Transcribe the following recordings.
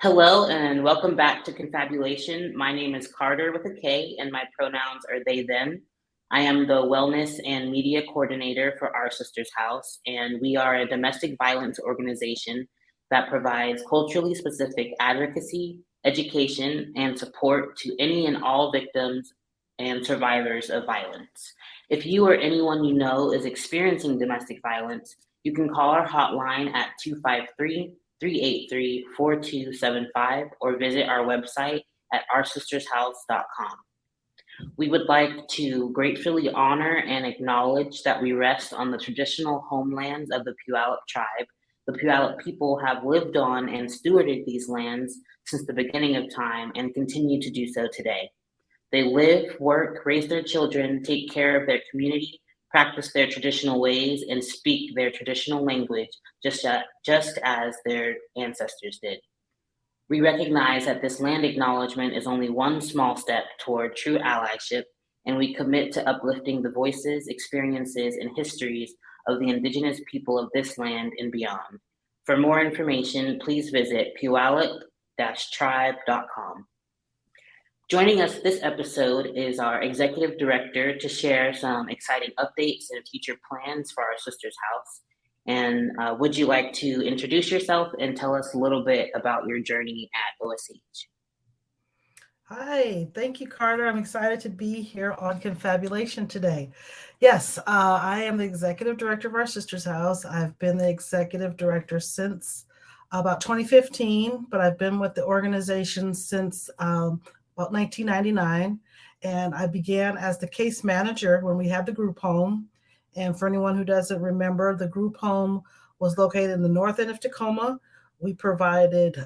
Hello and welcome back to Confabulation. My name is Carter with a K, and my pronouns are they, them. I am the Wellness and Media Coordinator for Our Sister's House, and we are a domestic violence organization that provides culturally specific advocacy, education, and support to any and all victims and survivors of violence. If you or anyone you know is experiencing domestic violence, you can call our hotline at 253 4275 or visit our website at oursistershouse.com. We would like to gratefully honor and acknowledge that we rest on the traditional homelands of the Puyallup tribe. The Puyallup people have lived on and stewarded these lands since the beginning of time and continue to do so today. They live, work, raise their children, take care of their community, practice their traditional ways, and speak their traditional language just as their ancestors did. We recognize that this land acknowledgement is only one small step toward true allyship, and we commit to uplifting the voices, experiences, and histories of the indigenous people of this land and beyond. For more information, please visit puyallup-tribe.com. Joining us this episode is our executive director to share some exciting updates and future plans for our sister's house. And would you like to introduce yourself and tell us a little bit about your journey at OSH? Hi, thank you, Carter. I'm excited to be here on Confabulation today. Yes, I am the executive director of our sister's house. I've been the executive director since about 2015, but I've been with the organization since about 1999. And I began as the case manager when we had the group home. And for anyone who doesn't remember, the group home was located in the north end of Tacoma. We provided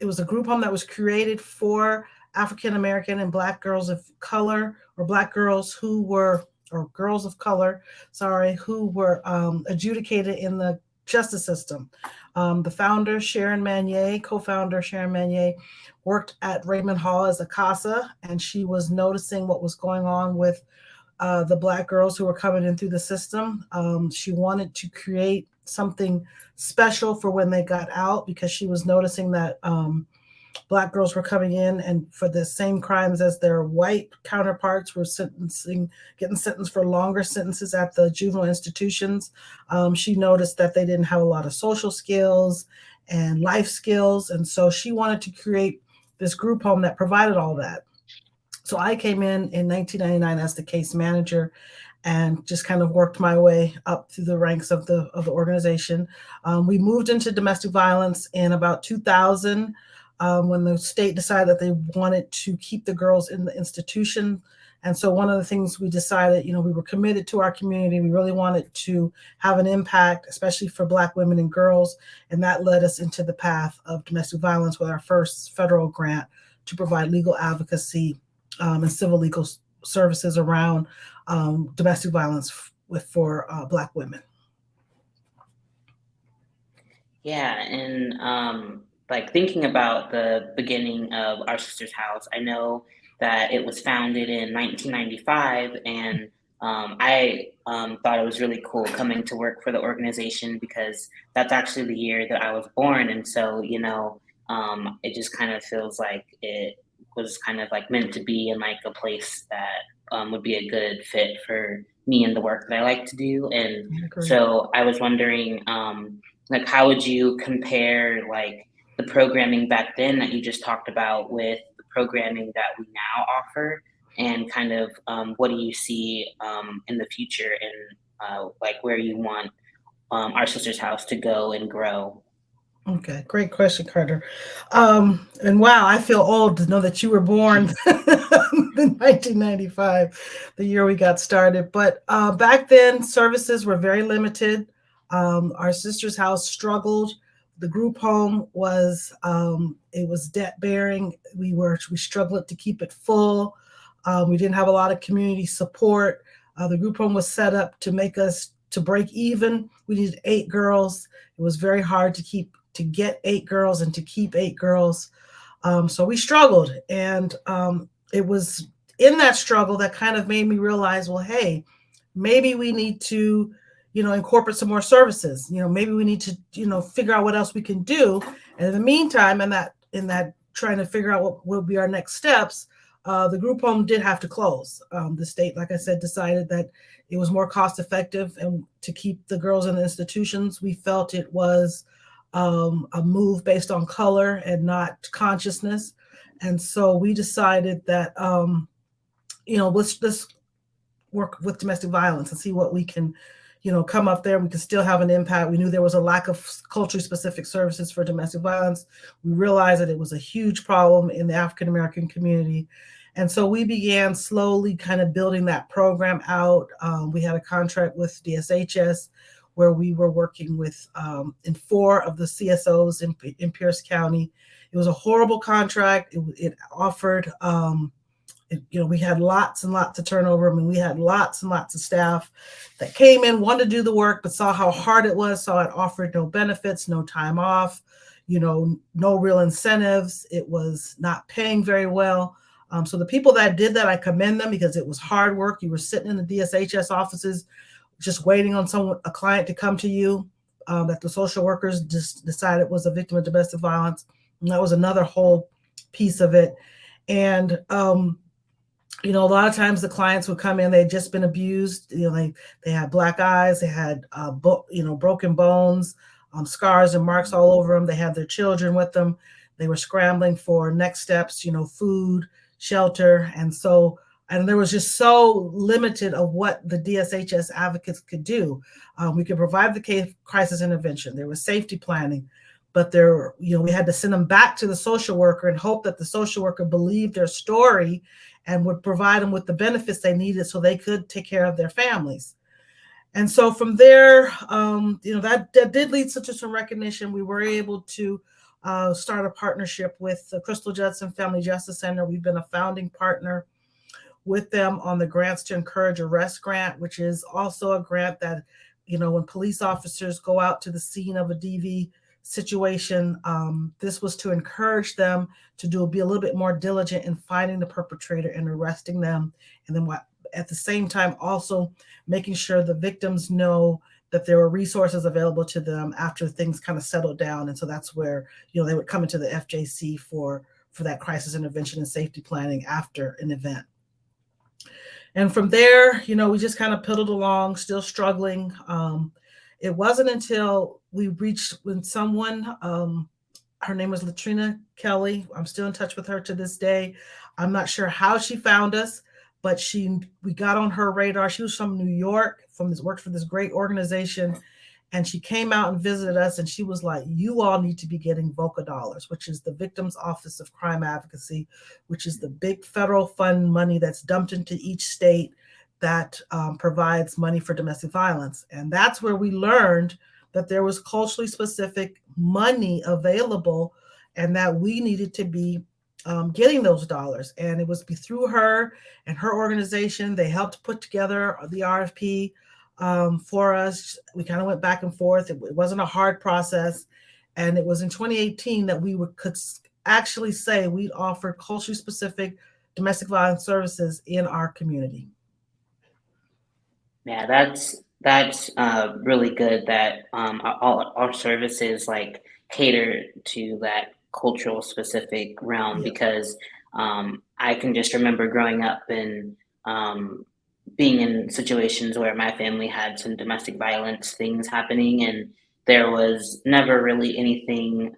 it was a group home that was created for African American and Black girls of color, or Black girls who were, or girls of color, sorry, who were adjudicated in the justice system. The founder, Sharon Manier, co-founder Sharon Manier, worked at Raymond Hall as a CASA, and she was noticing what was going on with the Black girls who were coming in through the system. She wanted to create something special for when they got out, because she was noticing that Black girls were coming in and for the same crimes as their white counterparts were getting sentenced for longer sentences at the juvenile institutions. She noticed that they didn't have a lot of social skills and life skills, and so she wanted to create this group home that provided all that. So I came in 1999 as the case manager and just kind of worked my way up through the ranks of the organization. We moved into domestic violence in about 2000 when the state decided that they wanted to keep the girls in the institution. And so one of the things we decided, we were committed to our community. We really wanted to have an impact, especially for Black women and girls. And that led us into the path of domestic violence with our first federal grant to provide legal advocacy and civil legal services around domestic violence for Black women. Yeah, and like thinking about the beginning of Our Sister's House, I know that it was founded in 1995, and I thought it was really cool coming to work for the organization because that's actually the year that I was born, and so it just kind of feels like it was kind of like meant to be in like a place that would be a good fit for me and the work that I like to do. And so I was wondering, like, how would you compare like the programming back then that you just talked about with the programming that we now offer, and kind of what do you see in the future, and like where you want Our Sister's House to go and grow? Okay, great question, Carter. And wow, I feel old to know that you were born in 1995, the year we got started. But back then, services were very limited. Our sister's house struggled. The group home was it was debt bearing. We struggled to keep it full. We didn't have a lot of community support. The group home was set up to make us to break even. We needed 8 girls. It was very hard to get 8 girls and to keep 8 girls. So we struggled. And it was in that struggle that kind of made me realize, well, hey, maybe we need to, incorporate some more services. Maybe we need to, figure out what else we can do. And in the meantime, in that trying to figure out what will be our next steps, the group home did have to close. The state, like I said, decided that it was more cost effective and to keep the girls in the institutions. We felt it was a move based on color and not consciousness. And so we decided that let's work with domestic violence and see what we can, come up there. We can still have an impact. We knew there was a lack of culturally specific services for domestic violence. We realized that it was a huge problem in the African American community. And so we began slowly kind of building that program out. We had a contract with DSHS where we were working with in 4 of the CSOs in Pierce County. It was a horrible contract. It offered we had lots and lots of turnover. I mean, we had lots and lots of staff that came in, wanted to do the work, but saw how hard it was, saw it offered no benefits, no time off, no real incentives. It was not paying very well. So the people that did that, I commend them because it was hard work. You were sitting in the DSHS offices just waiting on a client to come to you that the social workers just decided was a victim of domestic violence. And that was another whole piece of it. And a lot of times the clients would come in, they'd just been abused. They had black eyes, they had, broken bones, scars and marks all over them. They had their children with them. They were scrambling for next steps, food, shelter. And there was just so limited of what the DSHS advocates could do. We could provide the crisis intervention. There was safety planning, but we had to send them back to the social worker and hope that the social worker believed their story and would provide them with the benefits they needed so they could take care of their families. And so from there, that did lead to some recognition. We were able to start a partnership with the Crystal Judson Family Justice Center. We've been a founding partner with them on the Grants to Encourage Arrest grant, which is also a grant that, when police officers go out to the scene of a DV situation, this was to encourage them to be a little bit more diligent in finding the perpetrator and arresting them. And then at the same time, also making sure the victims know that there were resources available to them after things kind of settled down. And so that's where, they would come into the FJC for that crisis intervention and safety planning after an event. And from there, we just kind of piddled along, still struggling. It wasn't until we reached when someone, her name was Latrina Kelly. I'm still in touch with her to this day. I'm not sure how she found us, but we got on her radar. She was from New York, worked for this great organization. And she came out and visited us, and she was like, you all need to be getting VOCA dollars, which is the Victims Office of Crime Advocacy, which is the big federal fund money that's dumped into each state that provides money for domestic violence. And that's where we learned that there was culturally specific money available and that we needed to be getting those dollars. And it was through her and her organization. They helped put together the RFP for us. We kind of went back and forth. It wasn't a hard process. And it was in 2018 that we could actually say we offered culturally specific domestic violence services in our community. Yeah, that's really good that all our services like cater to that cultural specific realm Yeah, because I can just remember growing up and being in situations where my family had some domestic violence things happening, and there was never really anything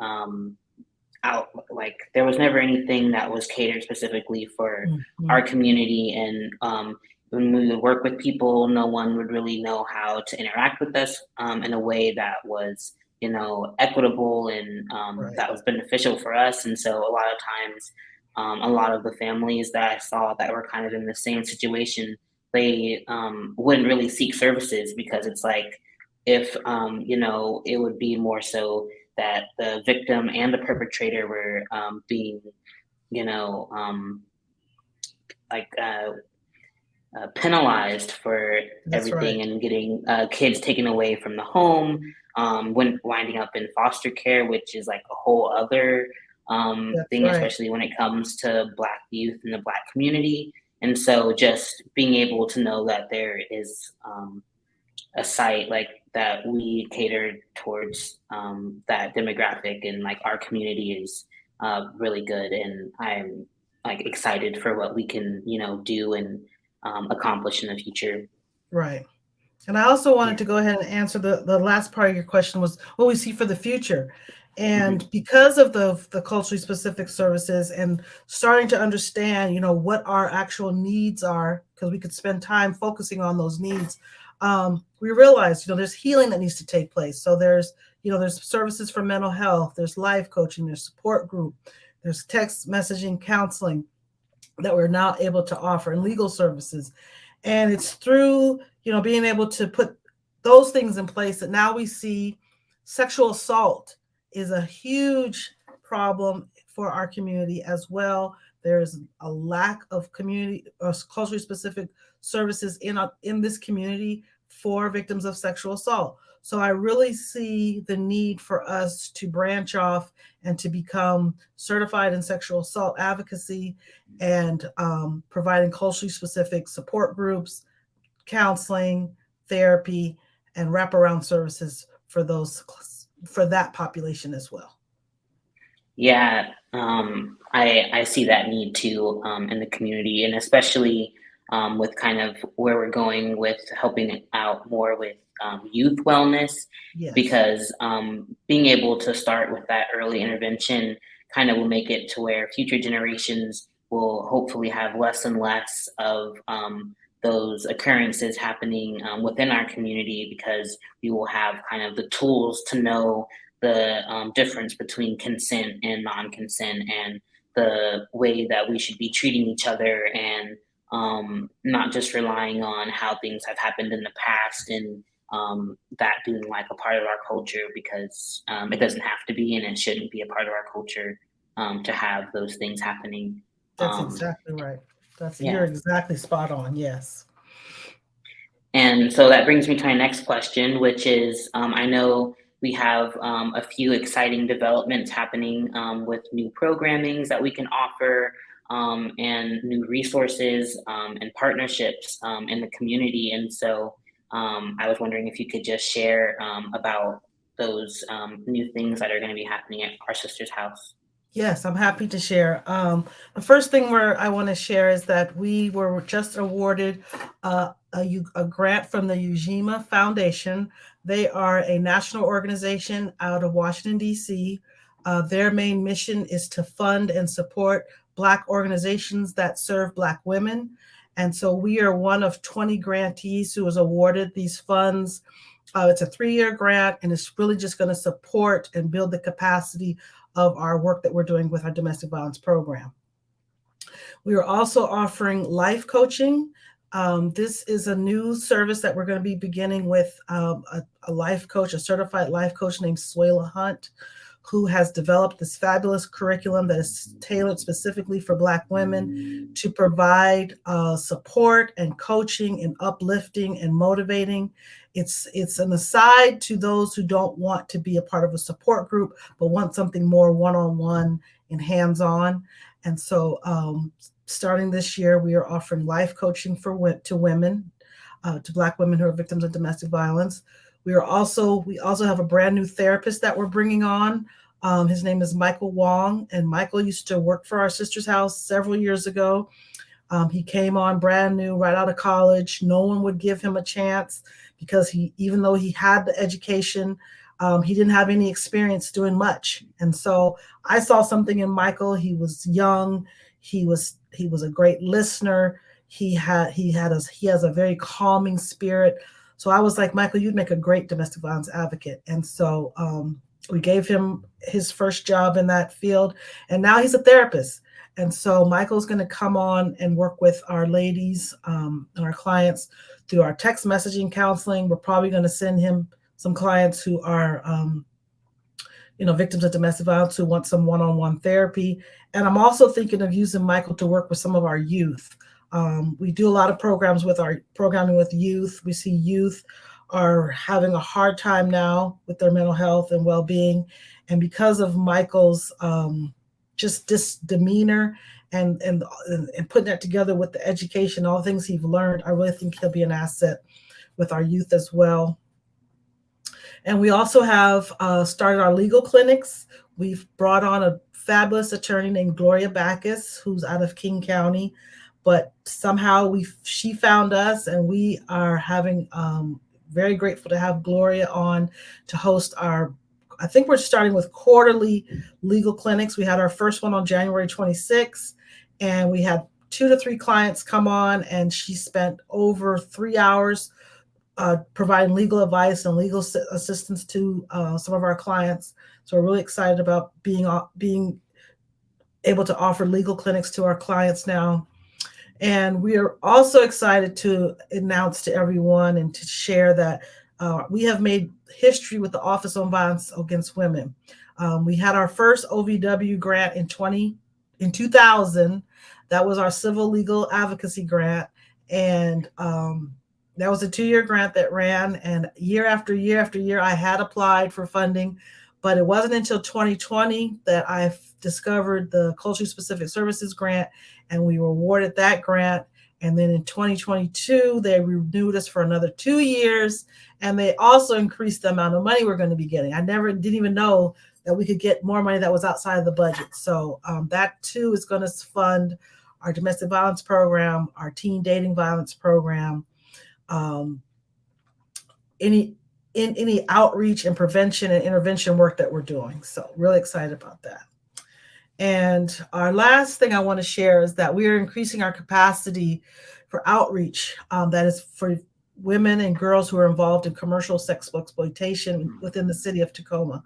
out like there was never anything that was catered specifically for mm-hmm. our community and when we would work with people no one would really know how to interact with us in a way that was equitable and Right. that was beneficial for us and so a lot of times a lot of the families that I saw that were kind of in the same situation they wouldn't really seek services because it's like if it would be more so that the victim and the perpetrator were being, you know, like penalized for That's everything right. and getting kids taken away from the home, when winding up in foster care, which is like a whole other That's thing, right. especially when it comes to Black youth in the Black community. And so just being able to know that there is a site like that we cater towards that demographic, and like our community is really good, and I'm like excited for what we can do and accomplish in the future. Right. And I also wanted Yeah. to go ahead and answer the last part of your question was what we see for the future. Hmm. And because of the culturally specific services and starting to understand, what our actual needs are, because we could spend time focusing on those needs, we realize, there's healing that needs to take place. So there's services for mental health, there's life coaching, there's support group, there's text messaging counseling that we're now able to offer, and legal services. And it's through, being able to put those things in place that now we see sexual assault is a huge problem for our community as well. There's a lack of community or culturally specific services in this community for victims of sexual assault. So I really see the need for us to branch off and to become certified in sexual assault advocacy and providing culturally specific support groups, counseling, therapy, and wraparound services for that population as well. Yeah, I see that need too in the community, and especially with kind of where we're going with helping out more with youth wellness, Yes, because being able to start with that early intervention kind of will make it to where future generations will hopefully have less and less of those occurrences happening within our community, because we will have kind of the tools to know the difference between consent and non-consent, and the way that we should be treating each other, and not just relying on how things have happened in the past, and that being like a part of our culture, because it doesn't have to be, and it shouldn't be a part of our culture to have those things happening. that's Um, exactly right. You're yeah. exactly spot on. Yes. And so that brings me to my next question, which is I know we have a few exciting developments happening with new programmings that we can offer, and new resources and partnerships in the community. And so I was wondering if you could just share about those new things that are going to be happening at our sister's house. Yes, I'm happy to share. The first thing where I want to share is that we were just awarded a grant from the Ujima Foundation. They are a national organization out of Washington, D.C. Their main mission is to fund and support Black organizations that serve Black women. And so we are one of 20 grantees who was awarded these funds. It's a 3-year grant, and it's really just going to support and build the capacity of our work that we're doing with our domestic violence program. We are also offering life coaching. This is a new service that we're going to be beginning with a life coach, a certified life coach named Swayla Hunt, who has developed this fabulous curriculum that is tailored specifically for Black women to provide support and coaching and uplifting and motivating. It's an aside to those who don't want to be a part of a support group, but want something more one-on-one and hands-on. And so starting this year, we are offering life coaching to women, to Black women who are victims of domestic violence. We also have a brand new therapist that we're bringing on. His name is Michael Wong, and Michael used to work for our sister's house several years ago. He came on brand new, right out of college. No one would give him a chance because even though he had the education, he didn't have any experience doing much. And so I saw something in Michael. He was young. He was a great listener. He has a very calming spirit. So I was like, Michael, you'd make a great domestic violence advocate. And so we gave him his first job in that field, and now he's a therapist. And so Michael's going to come on and work with our ladies and our clients through our text messaging counseling. We're probably going to send him some clients who are, victims of domestic violence who want some one-on-one therapy. And I'm also thinking of using Michael to work with some of our youth. We do a lot of programs with our programming with youth. We see youth are having a hard time now with their mental health and well-being. And because of Michael's just this demeanor and putting that together with the education, all the things he's learned, I really think he'll be an asset with our youth as well. And we also have started our legal clinics. We've brought on a fabulous attorney named Gloria Backus, who's out of King County, but somehow she found us, and we are having very grateful to have Gloria on to host our. I think we're starting with quarterly legal clinics. We had our first one on January 26th, and we had 2 to 3 clients come on, and she spent over 3 hours providing legal advice and legal assistance to some of our clients. So we're really excited about being able to offer legal clinics to our clients now. And we are also excited to announce to everyone and to share that we have made history with the Office on Violence Against Women. We had our first OVW grant in 2000. That was our civil legal advocacy grant, and that was a 2-year grant that ran. And year after year after year, I had applied for funding, but it wasn't until 2020 that I discovered the Culturally Specific Services grant, and we were awarded that grant. And then in 2022, they renewed us for another 2 years, and they also increased the amount of money we're going to be getting. I didn't even know that we could get more money that was outside of the budget. So that too is going to fund our domestic violence program, our teen dating violence program, any outreach and prevention and intervention work that we're doing. So really excited about that. And our last thing I want to share is that we are increasing our capacity for outreach. That is for women and girls who are involved in commercial sexual exploitation within the city of Tacoma.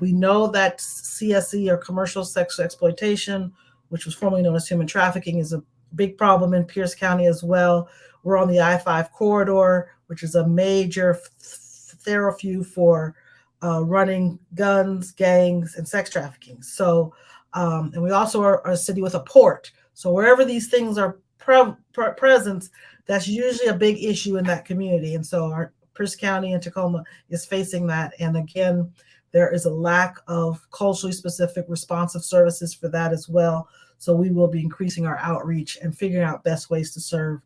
We know that CSE, or commercial sexual exploitation, which was formerly known as human trafficking, is a big problem in Pierce County as well. We're on the I-5 corridor, which is a major thoroughfare for running guns, gangs, and sex trafficking. So, and we also are a city with a port. So wherever these things are present, that's usually a big issue in that community. And so our Pierce County and Tacoma is facing that. And again, there is a lack of culturally specific responsive services for that as well. So we will be increasing our outreach and figuring out best ways to serve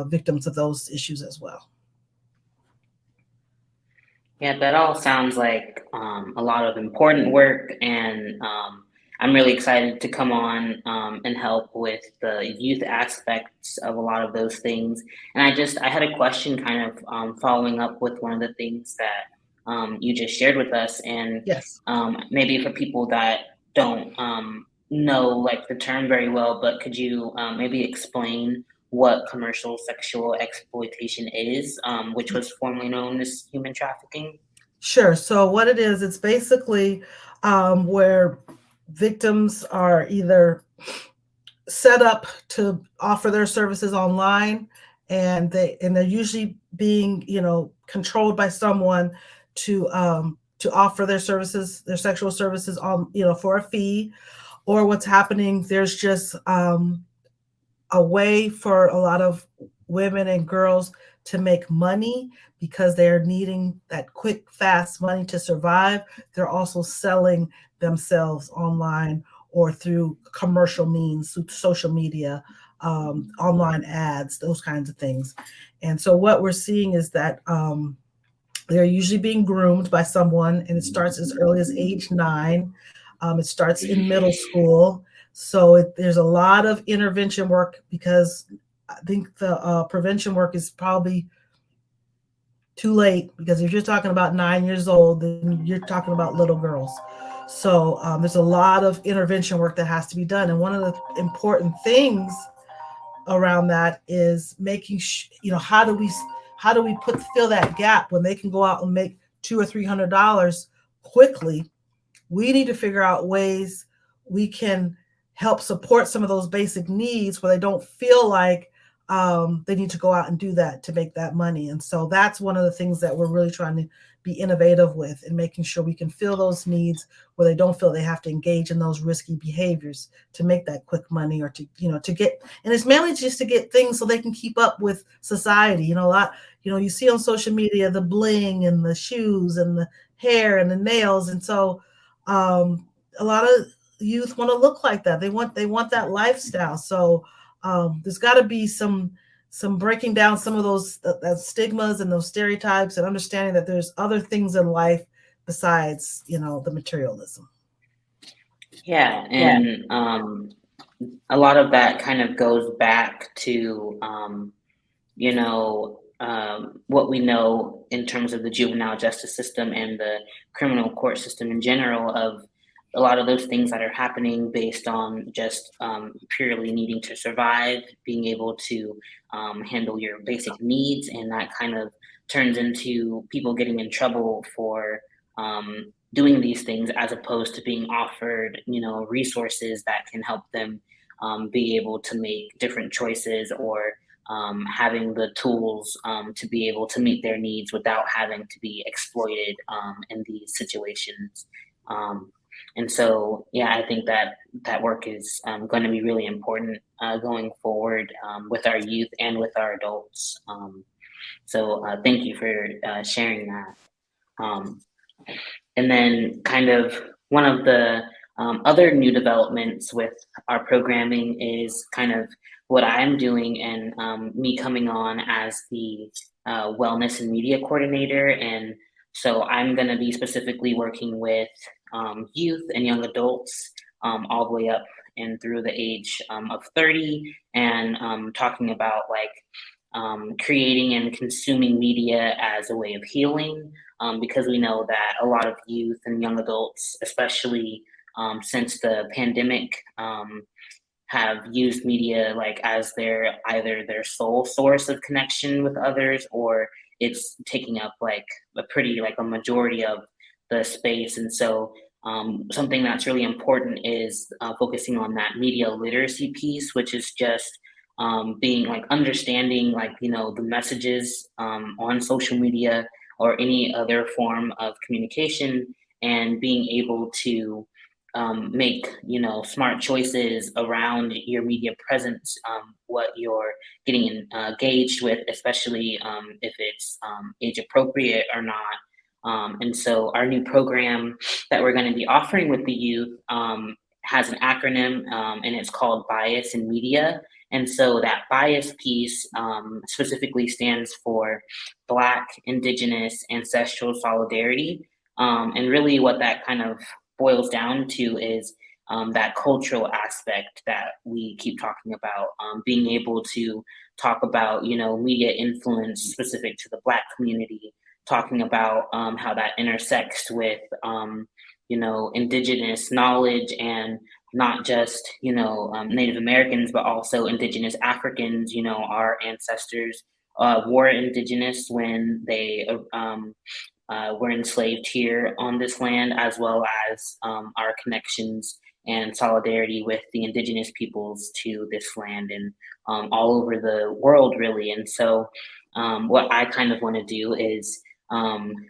victims of those issues as well. Yeah, that all sounds like a lot of important work, and I'm really excited to come on and help with the youth aspects of a lot of those things. And I had a question kind of following up with one of the things that you just shared with us, and Yes. maybe for people that don't know like the term very well, but could you maybe explain what commercial sexual exploitation is, which was formerly known as human trafficking? Sure. So what it is, it's basically where victims are either set up to offer their services online, and they're usually being controlled by someone to offer their services, their sexual services on for a fee. Or what's happening, there's just a way for a lot of women and girls to make money because they're needing that quick, fast money to survive. They're also selling themselves online or through commercial means, through social media, online ads, those kinds of things. And so what we're seeing is that they're usually being groomed by someone, and it starts as early as age 9. It starts in middle school. So there's a lot of intervention work, because I think the prevention work is probably too late, because if you're talking about 9 years old, then you're talking about little girls. So there's a lot of intervention work that has to be done. And one of the important things around that is making how do we fill that gap when they can go out and make $200 or $300 quickly. We need to figure out ways we can help support some of those basic needs where they don't feel like they need to go out and do that to make that money. And so that's one of the things that we're really trying to be innovative with, and making sure we can fill those needs where they don't feel they have to engage in those risky behaviors to make that quick money, or to get, and it's mainly just to get things so they can keep up with society. A lot, you see on social media, the bling and the shoes and the hair and the nails. And so a lot of youth want to look like that. They want that lifestyle. So there's got to be some some breaking down some of those stigmas and those stereotypes, and understanding that there's other things in life besides, the materialism. Yeah, Yeah. and a lot of that kind of goes back to what we know in terms of the juvenile justice system and the criminal court system in general, of a lot of those things that are happening based on just purely needing to survive, being able to handle your basic needs, and that kind of turns into people getting in trouble for doing these things as opposed to being offered, resources that can help them be able to make different choices, or having the tools to be able to meet their needs without having to be exploited in these situations. Um, and so, yeah, I think that that work is going to be really important going forward with our youth and with our adults. So, thank you for sharing that. Um, and then, kind of one of the other new developments with our programming is kind of what I'm doing, and me coming on as the wellness and media coordinator. And so I'm going to be specifically working with youth and young adults all the way up and through the age of 30, and talking about like creating and consuming media as a way of healing, because we know that a lot of youth and young adults, especially since the pandemic, have used media like as their either their sole source of connection with others, or it's taking up like a pretty like a majority of the space. And so something that's really important is focusing on that media literacy piece, which is just being like understanding like the messages on social media or any other form of communication, and being able to make smart choices around your media presence, what you're getting engaged with, especially if it's age appropriate or not. And so our new program that we're going to be offering with the youth has an acronym, and it's called Bias in Media. And so that bias piece specifically stands for Black, Indigenous, Ancestral Solidarity. And really, what that kind of boils down to is that cultural aspect that we keep talking about, being able to talk about, media influence specific to the Black community, talking about how that intersects with, Indigenous knowledge, and not just, Native Americans, but also Indigenous Africans. Our ancestors were Indigenous when they were enslaved here on this land, as well as our connections and solidarity with the indigenous peoples to this land, and all over the world, really. And so, what I kind of want to do is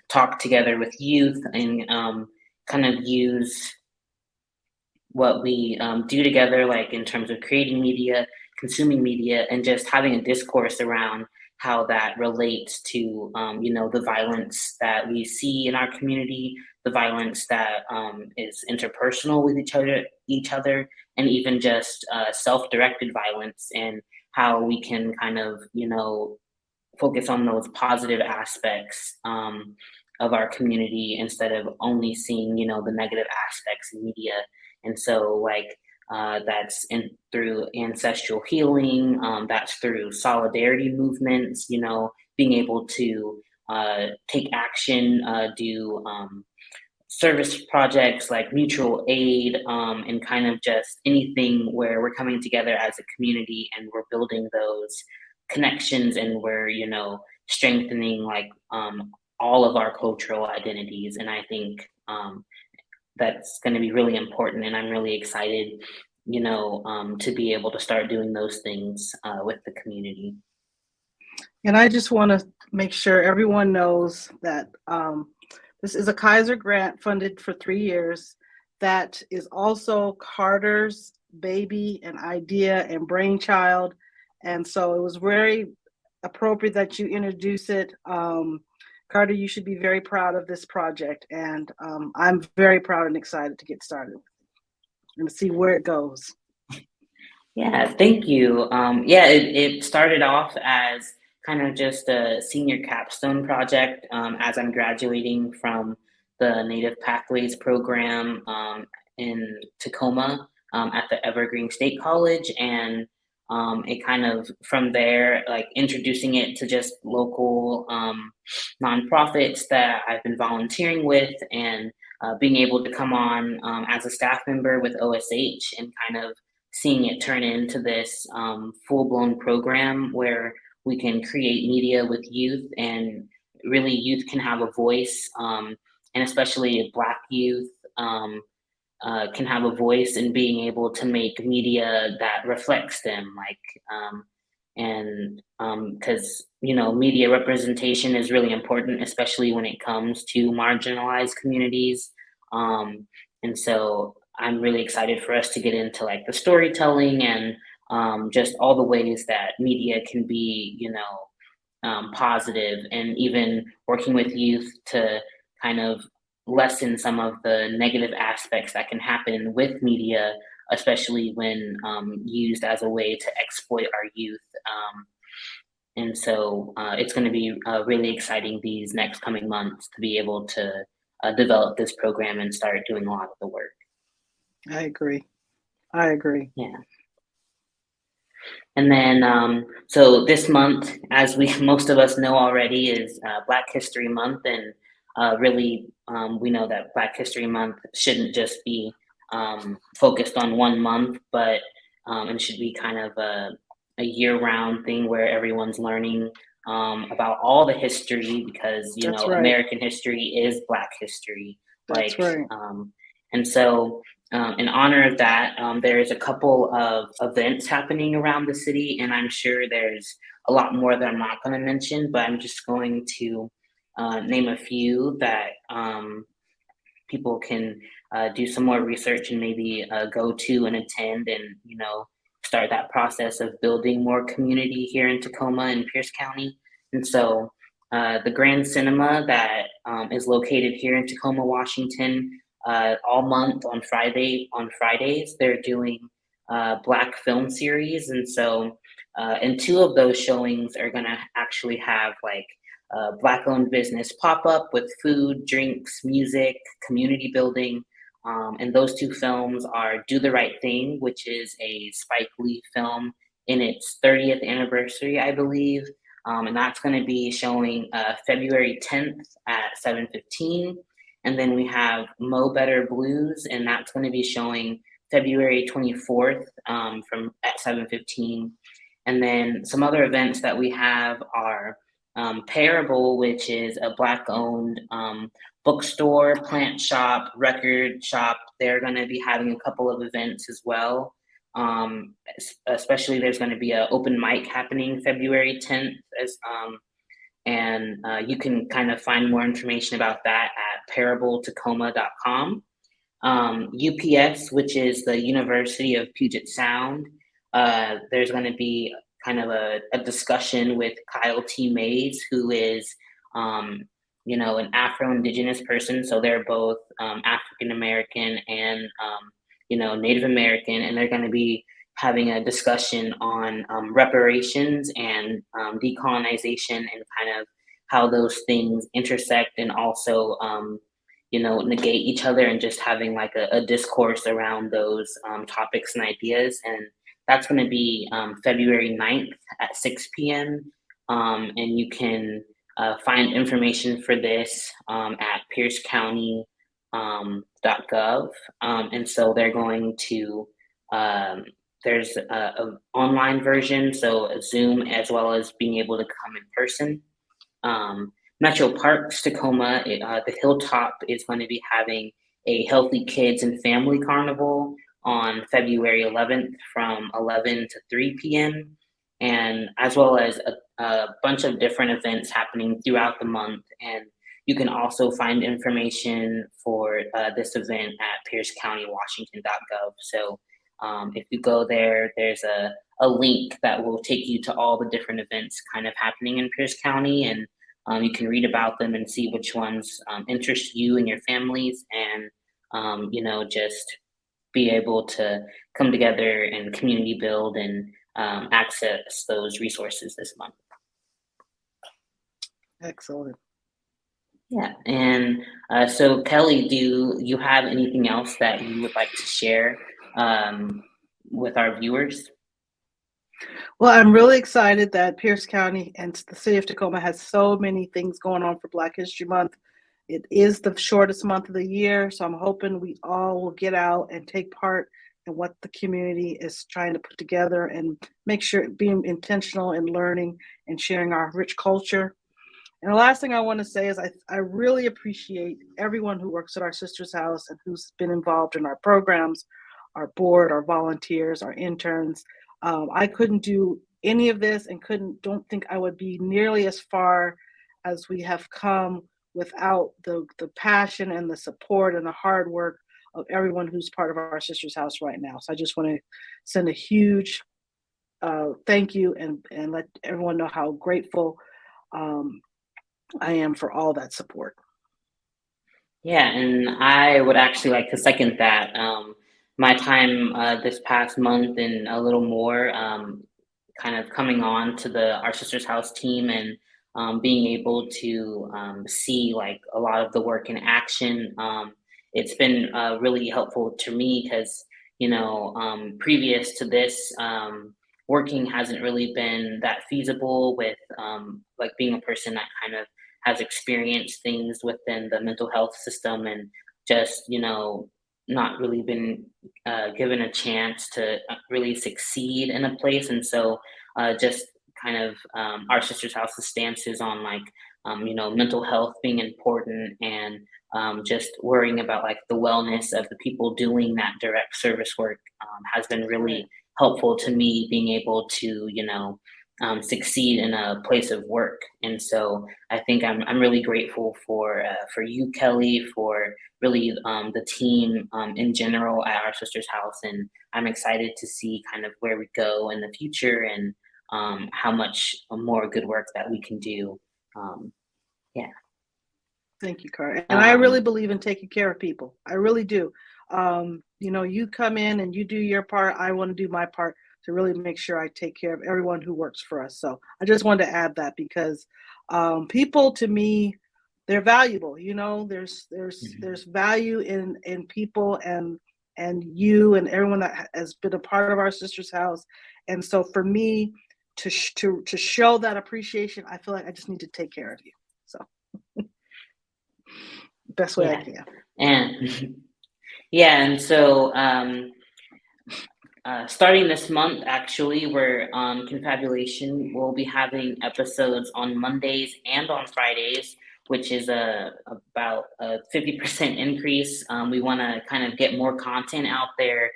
talk together with youth, and kind of use what we do together, like in terms of creating media, consuming media, and just having a discourse around how that relates to, the violence that we see in our community, the violence that is interpersonal with each other, and even just self-directed violence, and how we can kind of, focus on those positive aspects of our community, instead of only seeing, the negative aspects in media. And so, like, that's through ancestral healing, that's through solidarity movements, being able to take action, do service projects like mutual aid, and kind of just anything where we're coming together as a community and we're building those connections, and we're, strengthening like all of our cultural identities. And I think that's going to be really important, and I'm really excited, to be able to start doing those things with the community. And I just want to make sure everyone knows that this is a Kaiser grant funded for 3 years. That is also Carter's baby and idea and brainchild. And so it was very appropriate that you introduce it. Carter, you should be very proud of this project. And I'm very proud and excited to get started and to see where it goes. Yeah, thank you. Yeah, it started off as kind of just a senior capstone project as I'm graduating from the Native Pathways program in Tacoma at the Evergreen State College. And it kind of from there, like introducing it to just local nonprofits that I've been volunteering with and being able to come on as a staff member with OSH and kind of seeing it turn into this full-blown program where we can create media with youth and really youth can have a voice and especially Black youth can have a voice in being able to make media that reflects them and because media representation is really important especially when it comes to marginalized communities um, and so I'm really excited for us to get into like the storytelling and just all the ways that media can be positive and even working with youth to kind of lessen some of the negative aspects that can happen with media, especially when used as a way to exploit our youth. And so it's going to be really exciting these next coming months to be able to develop this program and start doing a lot of the work. I agree. I agree. Yeah. And then, so this month, as we most of us know already, is Black History Month, and really, we know that Black History Month shouldn't just be focused on one month, but it should be kind of a year-round thing where everyone's learning about all the history because That's right. American history is Black history, That's like, right. and so. In honor of that, there's a couple of events happening around the city, and I'm sure there's a lot more that I'm not going to mention, but I'm just going to name a few that people can do some more research and maybe go to and attend and, start that process of building more community here in Tacoma and Pierce County. And so the Grand Cinema that is located here in Tacoma, Washington, all month on Fridays, they're doing Black film series. And so, and two of those showings are going to actually have like Black owned business pop up with food, drinks, music, community building. And those two films are Do the Right Thing, which is a Spike Lee film in its 30th anniversary, I believe. And that's going to be showing February 10th at 7:15. And then we have Mo Better Blues, and that's going to be showing February 24th from at 7:15. And then some other events that we have are Parable, which is a Black-owned bookstore, plant shop, record shop. They're going to be having a couple of events as well. Especially, there's going to be an open mic happening February 10th, and you can kind of find more information about that at parabletacoma.com. UPS, which is the University of Puget Sound, there's going to be kind of a discussion with Kyle T. Mays, who is, an Afro-Indigenous person. So they're both African American and, Native American, and they're going to be having a discussion on reparations and decolonization and kind of how those things intersect and also negate each other and just having like a discourse around those topics and ideas. And that's going to be February 9th at 6 p.m. And you can find information for this at piercecounty.gov. And so they're going to, there's an online version, so a Zoom, as well as being able to come in person. Metro Parks Tacoma, the Hilltop is going to be having a Healthy Kids and Family Carnival on February 11th from 11 to 3 p.m. and as well as a bunch of different events happening throughout the month. And you can also find information for this event at piercecountywashington.gov. So if you go there, there's a link that will take you to all the different events kind of happening in Pierce County, and you can read about them and see which ones interest you and your families, and just be able to come together and community build and access those resources this month. Excellent. Yeah, and so Kelly, do you have anything else that you would like to share with our viewers? Well, I'm really excited that Pierce County and the city of Tacoma has so many things going on for Black History Month. It is the shortest month of the year, so I'm hoping we all will get out and take part in what the community is trying to put together and make sure being intentional in learning and sharing our rich culture. And the last thing I want to say is I really appreciate everyone who works at our Sisters House and who's been involved in our programs, our board, our volunteers, our interns. I couldn't do any of this and don't think I would be nearly as far as we have come without the passion and the support and the hard work of everyone who's part of our Sisters House right now. So I just want to send a huge thank you and let everyone know how grateful I am for all that support. Yeah, and I would actually like to second that. My time this past month and a little more, kind of coming on to the Our Sisters House team and being able to see like a lot of the work in action. It's been really helpful to me because, previous to this, working hasn't really been that feasible with like being a person that kind of has experienced things within the mental health system and just, not really been given a chance to really succeed in a place. And so just kind of our Sisters House's stances on like, mental health being important and just worrying about like the wellness of the people doing that direct service work has been really helpful to me being able to, succeed in a place of work. And so I think I'm really grateful for you, Kelly, for really the team in general at Our Sisters House, and I'm excited to see kind of where we go in the future and how much more good work that we can do. Yeah. Thank you, Cara. And I really believe in taking care of people. I really do. You come in and you do your part. I want to do my part to really make sure I take care of everyone who works for us. So I just wanted to add that because people to me, they're valuable. There's value in people and you and everyone that has been a part of our Sisters House. And so for me to show that appreciation, I feel like I just need to take care of you. So best way I can. And yeah, and so starting this month, actually, we're Confabulation will be having episodes on Mondays and on Fridays, which is about a 50% increase. We want to kind of get more content out there,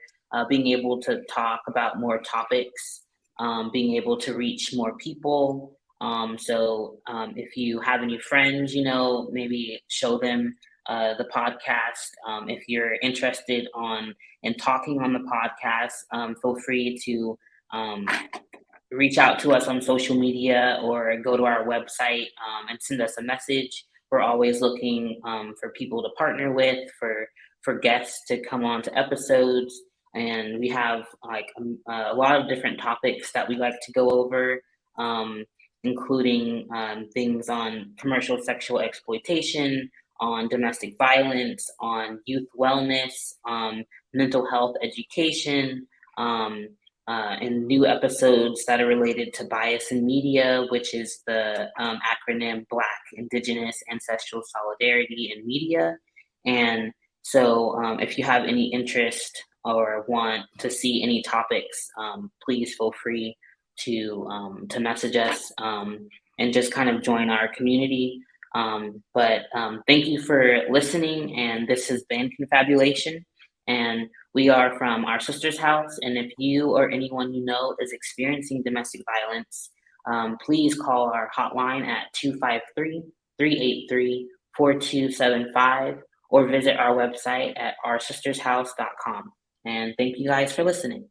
being able to talk about more topics, being able to reach more people. So if you have any friends, maybe show them the podcast. If you're interested in talking on the podcast, feel free to reach out to us on social media or go to our website and send us a message. We're always looking for people to partner with, for guests to come on to episodes. And we have like a lot of different topics that we like to go over, including things on commercial sexual exploitation, on domestic violence, on youth wellness, mental health education, and new episodes that are related to bias in media, which is the acronym Black, Indigenous, Ancestral Solidarity in Media. And so if you have any interest or want to see any topics, please feel free to message us and just kind of join our community. But thank you for listening, and this has been Confabulation, and we are from Our Sisters House, and if you or anyone you know is experiencing domestic violence, please call our hotline at 253-383-4275 or visit our website at oursistershouse.com. And thank you guys for listening.